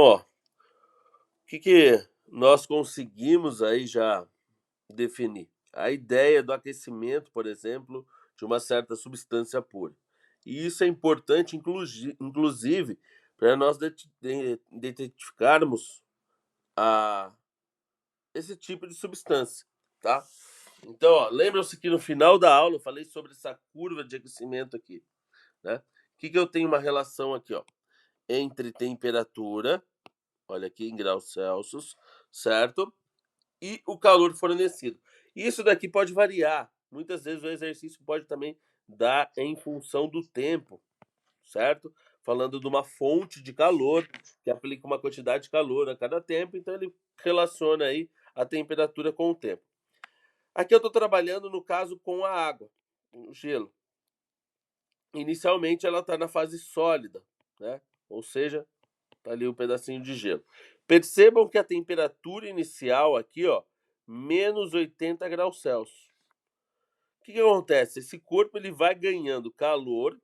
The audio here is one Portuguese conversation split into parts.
Ó, o que nós conseguimos aí já definir? A ideia do aquecimento, por exemplo, de uma certa substância pura. E isso é importante, inclusive, para nós identificarmos a, esse tipo de substância, tá? Então, ó, lembram-se que no final da aula eu falei sobre essa curva de aquecimento aqui, né? O que eu tenho uma relação aqui, ó, entre temperatura, olha aqui em graus Celsius, certo? E o calor fornecido. Isso daqui pode variar. Muitas vezes o exercício pode também dar em função do tempo, certo? Falando de uma fonte de calor que aplica uma quantidade de calor a cada tempo, então ele relaciona aí a temperatura com o tempo. Aqui eu estou trabalhando, no caso, com a água, o gelo. Inicialmente ela está na fase sólida, né? Ou seja, tá ali um pedacinho de gelo. Percebam que a temperatura inicial aqui, ó, menos 80 graus Celsius. O que acontece? Esse corpo ele vai ganhando calor,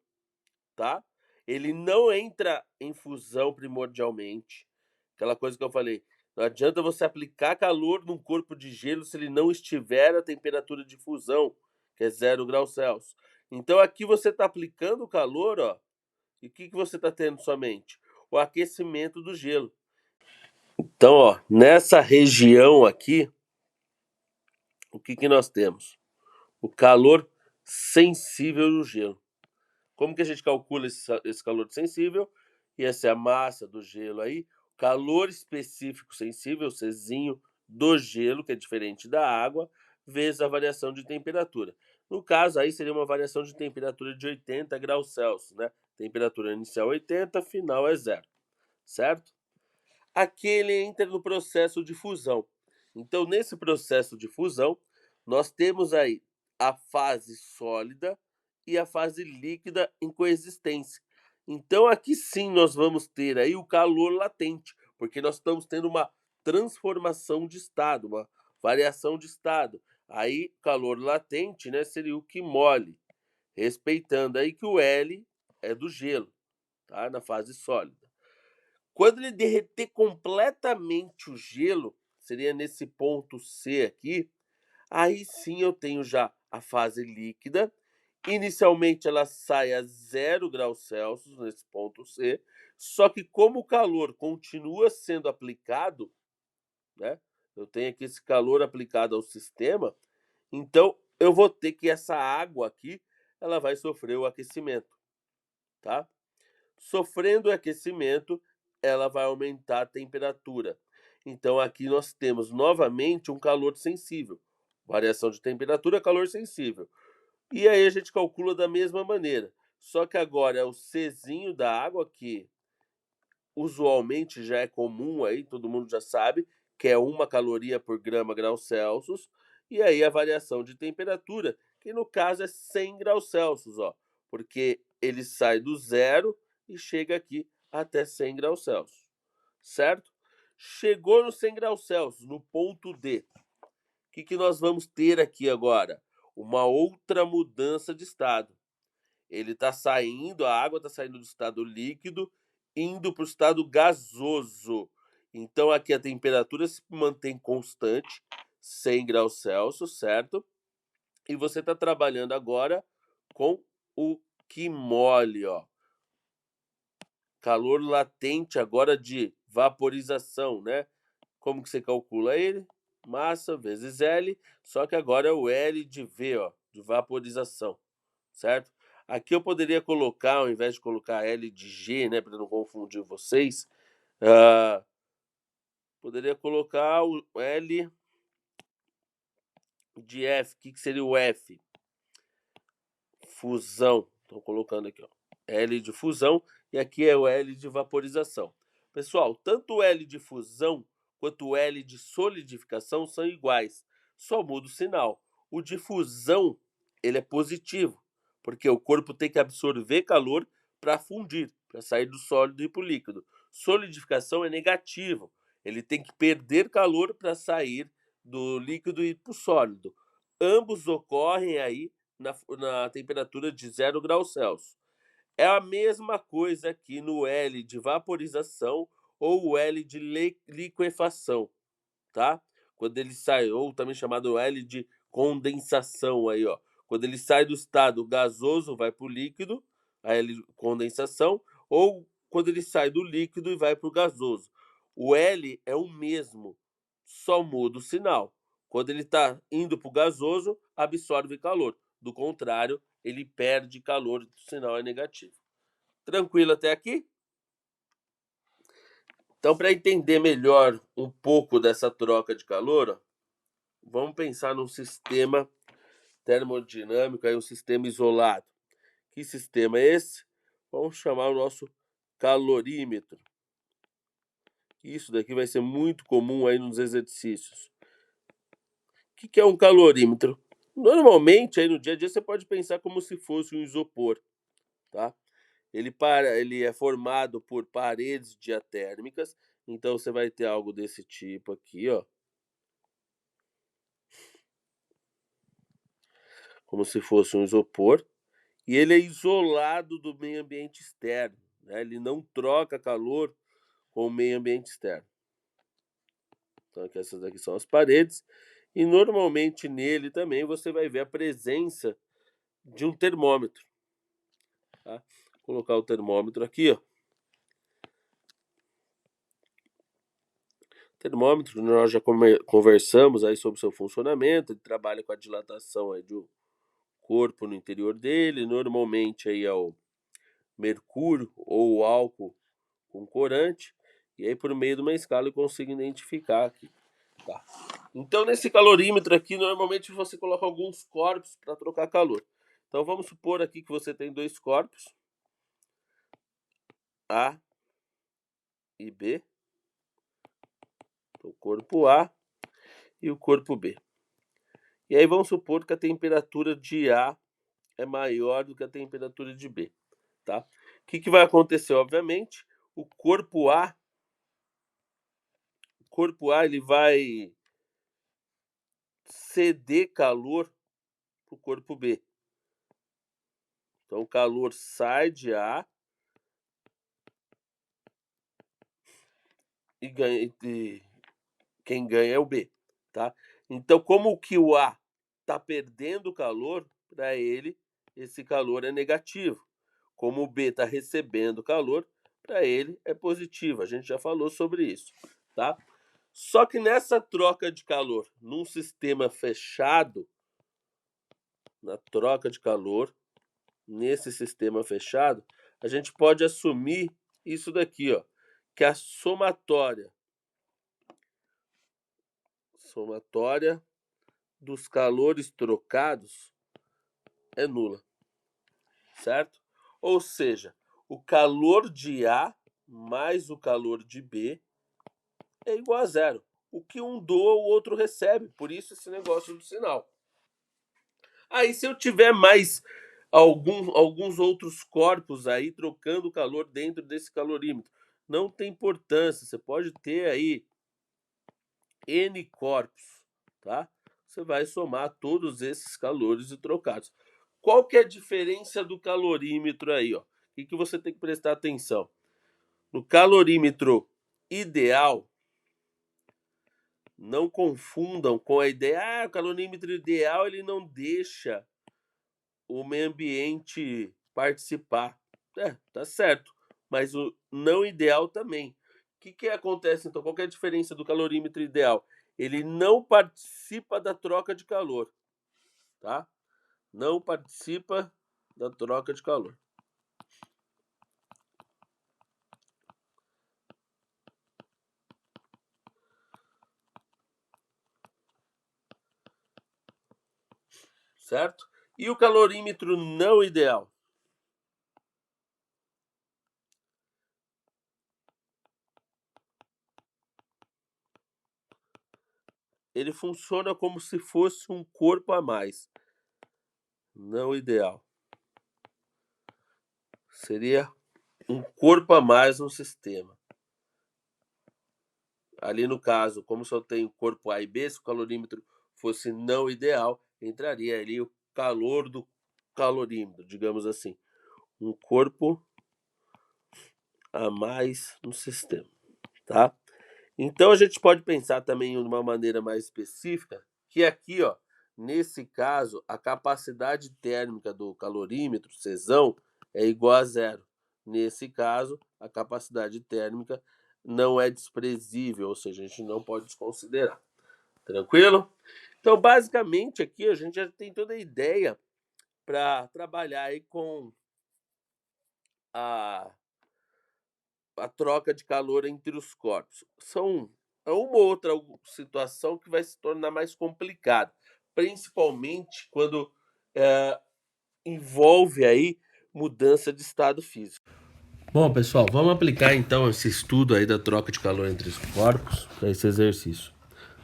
tá? Ele não entra em fusão primordialmente. Aquela coisa que eu falei, não adianta você aplicar calor num corpo de gelo se ele não estiver a temperatura de fusão, que é 0 graus Celsius. Então aqui você está aplicando o calor, ó, e o que você está tendo somente? O aquecimento do gelo. Então, ó, nessa região aqui, o que nós temos? O calor sensível do gelo. Como que a gente calcula esse calor sensível? E essa é a massa do gelo aí. Calor específico sensível, Czinho, do gelo, que é diferente da água, vezes a variação de temperatura. No caso, aí seria uma variação de temperatura de 80 graus Celsius, né? Temperatura inicial 80, final é 0, certo? Aqui ele entra no processo de fusão. Então, nesse processo de fusão, nós temos aí a fase sólida e a fase líquida em coexistência. Então, aqui sim nós vamos ter aí o calor latente, porque nós estamos tendo uma transformação de estado, uma variação de estado. Aí, calor latente, né, seria o que mole, respeitando aí que o L é do gelo, tá? Na fase sólida. Quando ele derreter completamente o gelo, seria nesse ponto C aqui, aí sim eu tenho já a fase líquida. Inicialmente ela sai a 0 graus Celsius nesse ponto C, só que como o calor continua sendo aplicado, né? Eu tenho aqui esse calor aplicado ao sistema, então eu vou ter que essa água aqui, ela vai sofrer o aquecimento, tá? Sofrendo o aquecimento, ela vai aumentar a temperatura. Então aqui nós temos novamente um calor sensível. Variação de temperatura, calor sensível. E aí a gente calcula da mesma maneira. Só que agora é o Czinho da água, que usualmente já é comum aí, todo mundo já sabe, que é 1 caloria por grama graus Celsius. E aí a variação de temperatura, que no caso é 100 graus Celsius, ó, porque ele sai do zero e chega aqui até 100 graus Celsius, certo? Chegou no 100 graus Celsius, no ponto D. O que nós vamos ter aqui agora? Uma outra mudança de estado. Ele está saindo, a água está saindo do estado líquido, indo para o estado gasoso. Então aqui a temperatura se mantém constante, 100 graus Celsius, certo? E você está trabalhando agora com o que mole, ó. Calor latente agora de vaporização, né? Como que você calcula ele? Massa vezes L, só que agora é o L de V, ó, de vaporização, certo? Aqui eu poderia colocar, ao invés de colocar L de G, né, para não confundir vocês, poderia colocar o L de F. O que seria o F? Fusão. Estou colocando aqui, ó. L de fusão e aqui é o L de vaporização. Pessoal, tanto o L de fusão quanto o L de solidificação são iguais, só muda o sinal. O de fusão, ele é positivo, porque o corpo tem que absorver calor para fundir, para sair do sólido e para o líquido. Solidificação é negativo, ele tem que perder calor para sair do líquido e para o sólido. Ambos ocorrem aí na temperatura de 0 graus Celsius. É a mesma coisa aqui no L de vaporização ou o L de liquefação, tá? Quando ele sai, ou também chamado L de condensação aí, ó. Quando ele sai do estado gasoso, vai para o líquido, a L condensação, ou quando ele sai do líquido e vai para o gasoso. O L é o mesmo, só muda o sinal. Quando ele está indo para o gasoso, absorve calor. Do contrário, ele perde calor, o sinal é negativo. Tranquilo até aqui? Então, para entender melhor um pouco dessa troca de calor, ó, vamos pensar num sistema termodinâmico, aí um sistema isolado. Que sistema é esse? Vamos chamar o nosso calorímetro. Isso daqui vai ser muito comum aí nos exercícios. O que é um calorímetro? Normalmente, aí no dia a dia, você pode pensar como se fosse um isopor, tá? Ele é formado por paredes diatérmicas, então você vai ter algo desse tipo aqui, ó. Como se fosse um isopor. E ele é isolado do meio ambiente externo, né? Ele não troca calor com o meio ambiente externo. Então, aqui, essas aqui são as paredes. E normalmente nele também você vai ver a presença de um termômetro. Tá? Vou colocar o termômetro aqui, ó. Termômetro, nós já conversamos aí sobre o seu funcionamento. Ele trabalha com a dilatação aí do corpo no interior dele. Normalmente aí é o mercúrio ou o álcool com corante. E aí, por meio de uma escala, eu consigo identificar aqui. Tá? Então, nesse calorímetro aqui, normalmente você coloca alguns corpos para trocar calor. Então, vamos supor aqui que você tem dois corpos, A e B. O corpo A e o corpo B. E aí, vamos supor que a temperatura de A é maior do que a temperatura de B. Tá? O que vai acontecer? Obviamente, o corpo A ele vai ceder calor para o corpo B. Então, o calor sai de A e quem ganha é o B, tá? Então, como que o A está perdendo calor, para ele, esse calor é negativo. Como o B está recebendo calor, para ele é positivo. A gente já falou sobre isso, tá? Só que nessa troca de calor, num sistema fechado, na troca de calor, nesse sistema fechado, a gente pode assumir isso daqui, ó, que a somatória dos calores trocados é nula, certo? Ou seja, o calor de A mais o calor de B é igual a zero. O que um doa, o outro recebe. Por isso esse negócio do sinal. Aí, se eu tiver mais alguns outros corpos aí trocando calor dentro desse calorímetro, não tem importância. Você pode ter aí N corpos, tá? Você vai somar todos esses calores e trocados. Qual que é a diferença do calorímetro aí, ó? O que você tem que prestar atenção? No calorímetro ideal, não confundam com a ideia, o calorímetro ideal ele não deixa o meio ambiente participar. É, tá certo. Mas o não ideal também. O que acontece então? Qual que é a diferença do calorímetro ideal? Ele não participa da troca de calor, tá? Não participa da troca de calor. Certo? E o calorímetro não ideal? Ele funciona como se fosse um corpo a mais. Não ideal. Seria um corpo a mais no sistema. Ali no caso, como só tem o corpo A e B, se o calorímetro fosse não ideal, entraria ali o calor do calorímetro, digamos assim. Um corpo a mais no sistema. tá? Então a gente pode pensar também de uma maneira mais específica, que aqui, ó, nesse caso, a capacidade térmica do calorímetro, Czão, é igual a zero. Nesse caso, a capacidade térmica não é desprezível, ou seja, a gente não pode desconsiderar. Tranquilo? Então, basicamente, aqui a gente já tem toda a ideia para trabalhar aí com a troca de calor entre os corpos. É uma outra situação que vai se tornar mais complicada, principalmente quando envolve aí mudança de estado físico. Bom, pessoal, vamos aplicar então esse estudo aí da troca de calor entre os corpos para esse exercício.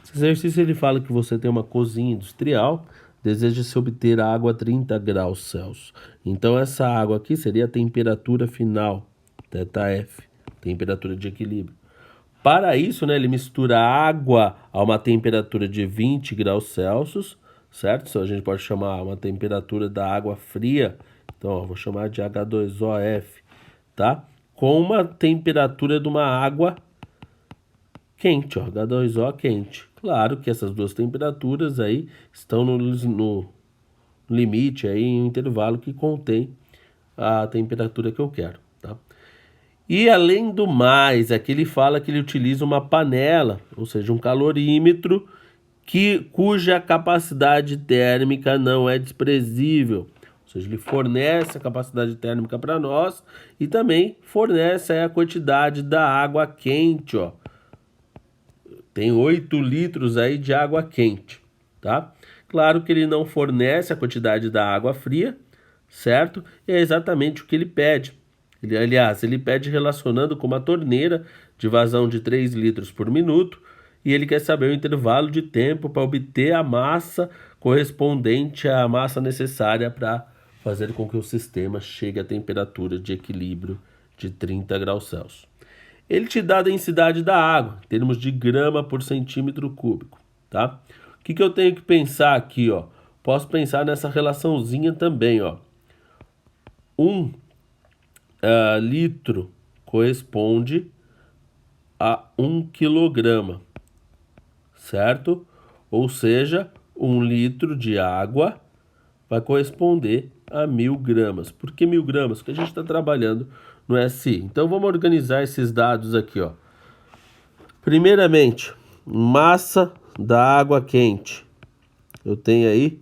Esse exercício ele fala que você tem uma cozinha industrial, deseja-se obter água a 30 graus Celsius. Então essa água aqui seria a temperatura final, ΔF, temperatura de equilíbrio. Para isso, né, ele mistura água a uma temperatura de 20 graus Celsius, certo? Isso a gente pode chamar uma temperatura da água fria. Então, ó, vou chamar de H2OF, tá? Com uma temperatura de uma água quente, ó, H2O quente. Claro que essas duas temperaturas aí estão no limite aí, em um intervalo que contém a temperatura que eu quero, tá? E além do mais, aqui ele fala que ele utiliza uma panela, ou seja, um calorímetro, cuja capacidade térmica não é desprezível. Ou seja, ele fornece a capacidade térmica para nós e também fornece a quantidade da água quente, ó. Tem 8 litros aí de água quente, tá? Claro que ele não fornece a quantidade da água fria, certo? E é exatamente o que ele pede. Ele pede relacionando com uma torneira de vazão de 3 litros por minuto e ele quer saber o intervalo de tempo para obter a massa correspondente à massa necessária para fazer com que o sistema chegue à temperatura de equilíbrio de 30 graus Celsius. Ele te dá a densidade da água, em termos de grama por centímetro cúbico, tá? O que eu tenho que pensar aqui, ó? Posso pensar nessa relaçãozinha também, ó. 1 litro corresponde a 1 quilograma, certo? Ou seja, 1 litro de água vai corresponder a 1000 gramas. Por que 1000 gramas? Porque a gente está trabalhando no SI. Então vamos organizar esses dados aqui, ó. Primeiramente, massa da água quente. Eu tenho aí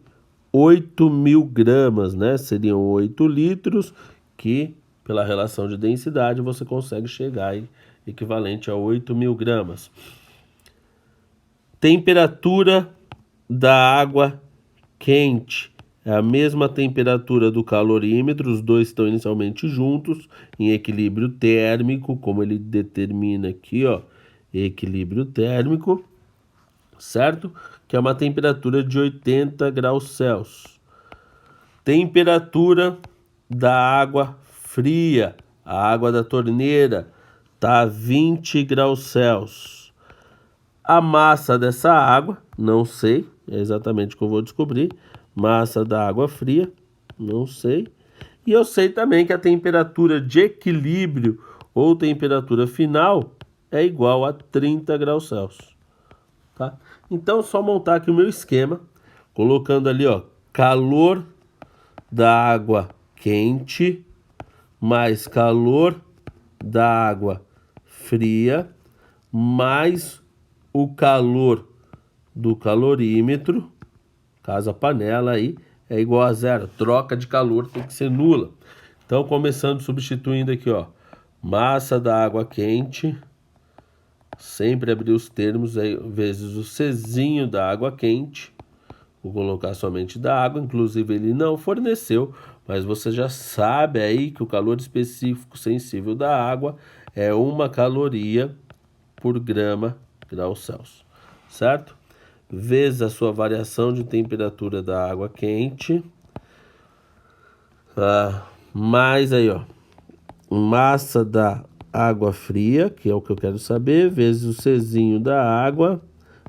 8.000 gramas, né? Seriam 8 litros, que pela relação de densidade você consegue chegar aí, equivalente a 8.000 gramas. Temperatura da água quente. É a mesma temperatura do calorímetro, os dois estão inicialmente juntos, em equilíbrio térmico, como ele determina aqui, ó, equilíbrio térmico, certo? Que é uma temperatura de 80 graus Celsius. Temperatura da água fria, a água da torneira, tá a 20 graus Celsius. A massa dessa água, não sei, é exatamente o que eu vou descobrir. Massa da água fria, não sei. E eu sei também que a temperatura de equilíbrio ou temperatura final é igual a 30 graus Celsius. Tá? Então é só montar aqui o meu esquema, colocando ali, ó, calor da água quente mais calor da água fria mais o calor do calorímetro, caso a panela aí, é igual a zero. Troca de calor tem que ser nula. Então, começando substituindo aqui, ó, massa da água quente, sempre abrir os termos aí, vezes o Czinho da água quente. Vou colocar somente da água, inclusive ele não forneceu, mas você já sabe aí que o calor específico sensível da água é 1 caloria por grama grau Celsius, certo? Vezes a sua variação de temperatura da água quente, mais aí, ó, massa da água fria, que é o que eu quero saber, vezes o Czinho da água,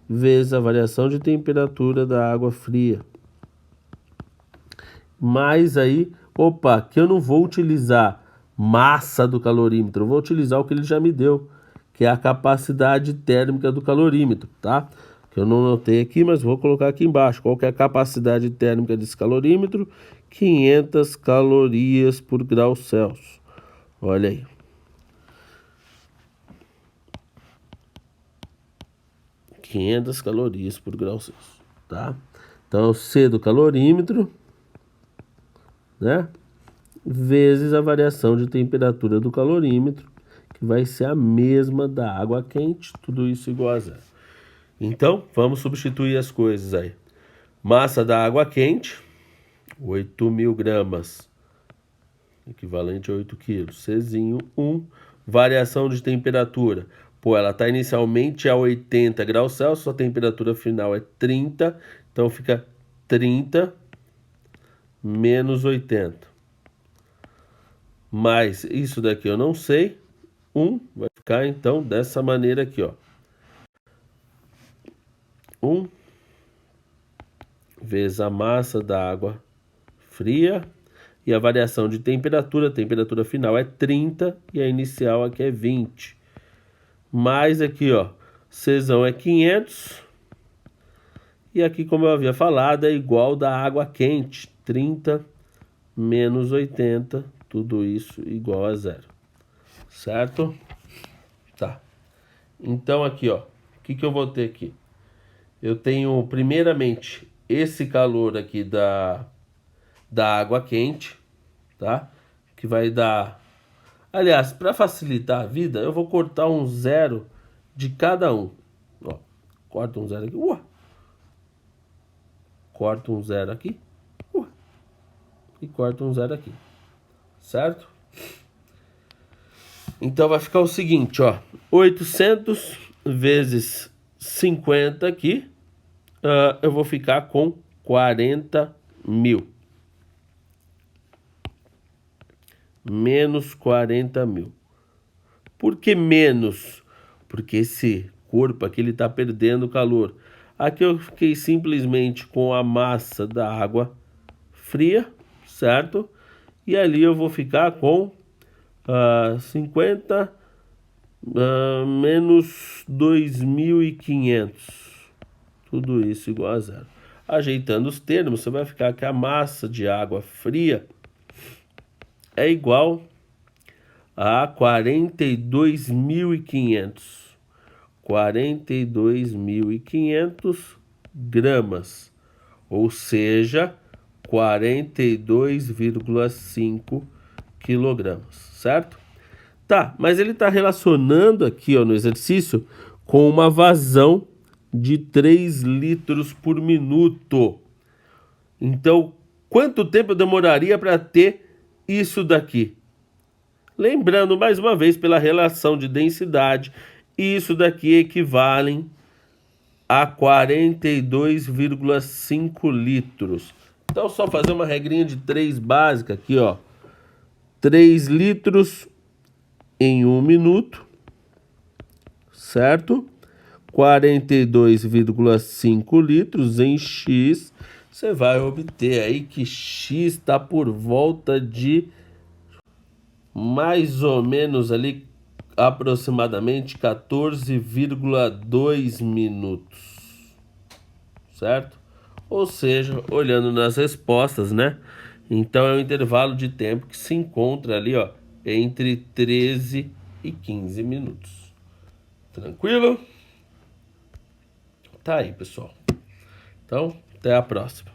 vezes a variação de temperatura da água fria. Mas aí, que eu não vou utilizar massa do calorímetro, eu vou utilizar o que ele já me deu, que é a capacidade térmica do calorímetro, tá? Que eu não notei aqui, mas vou colocar aqui embaixo. Qual que é a capacidade térmica desse calorímetro? 500 calorias por grau Celsius. Olha aí. (500 calorias por grau Celsius), tá? Então, C do calorímetro, né? Vezes a variação de temperatura do calorímetro, que vai ser a mesma da água quente, tudo isso igual a zero. Então, vamos substituir as coisas aí. Massa da água quente, 8.000 gramas, equivalente a 8 quilos. Czinho, 1. Variação de temperatura. Pô, ela está inicialmente a 80 graus Celsius, a temperatura final é 30, então fica 30 menos 80. Mais isso daqui eu não sei, 1, vai ficar então dessa maneira aqui, ó. 1 vezes a massa da água fria e a variação de temperatura, a temperatura final é 30 e a inicial aqui é 20. Mais aqui, ó, Czão é 500 e aqui, como eu havia falado, é igual da água quente, 30 menos 80, tudo isso igual a zero, certo? Tá. Então aqui, ó, o que eu vou ter aqui? Eu tenho primeiramente esse calor aqui da água quente, tá? Que vai dar... Aliás, para facilitar a vida, eu vou cortar um zero de cada um. Ó, corta um zero aqui. Corta um zero aqui. E corta um zero aqui. Certo? Então vai ficar o seguinte, ó. 800 vezes 50 aqui. Eu vou ficar com 40.000. Menos 40.000. Por que menos? Porque esse corpo aqui ele está perdendo calor. Aqui eu fiquei simplesmente com a massa da água fria, certo? E ali eu vou ficar com 50 menos 2.500. Tudo isso igual a zero. Ajeitando os termos, você vai ficar que a massa de água fria é igual a 42.500. 42.500 gramas. Ou seja, 42,5 quilogramas, certo? Tá, mas ele está relacionando aqui, ó, no exercício com uma vazão de 3 litros por minuto. Então, quanto tempo eu demoraria para ter isso daqui? Lembrando, mais uma vez, pela relação de densidade, isso daqui equivalem a 42,5 litros. Então, só fazer uma regrinha de 3 básica aqui, ó. 3 litros em 1 minuto, certo? 42,5 litros em X. Você vai obter aí que X está por volta de mais ou menos ali aproximadamente 14,2 minutos, certo? Ou seja, olhando nas respostas, né? Então é um intervalo de tempo que se encontra ali, ó, entre 13 e 15 minutos. Tranquilo? Tá aí, pessoal. Então, até a próxima.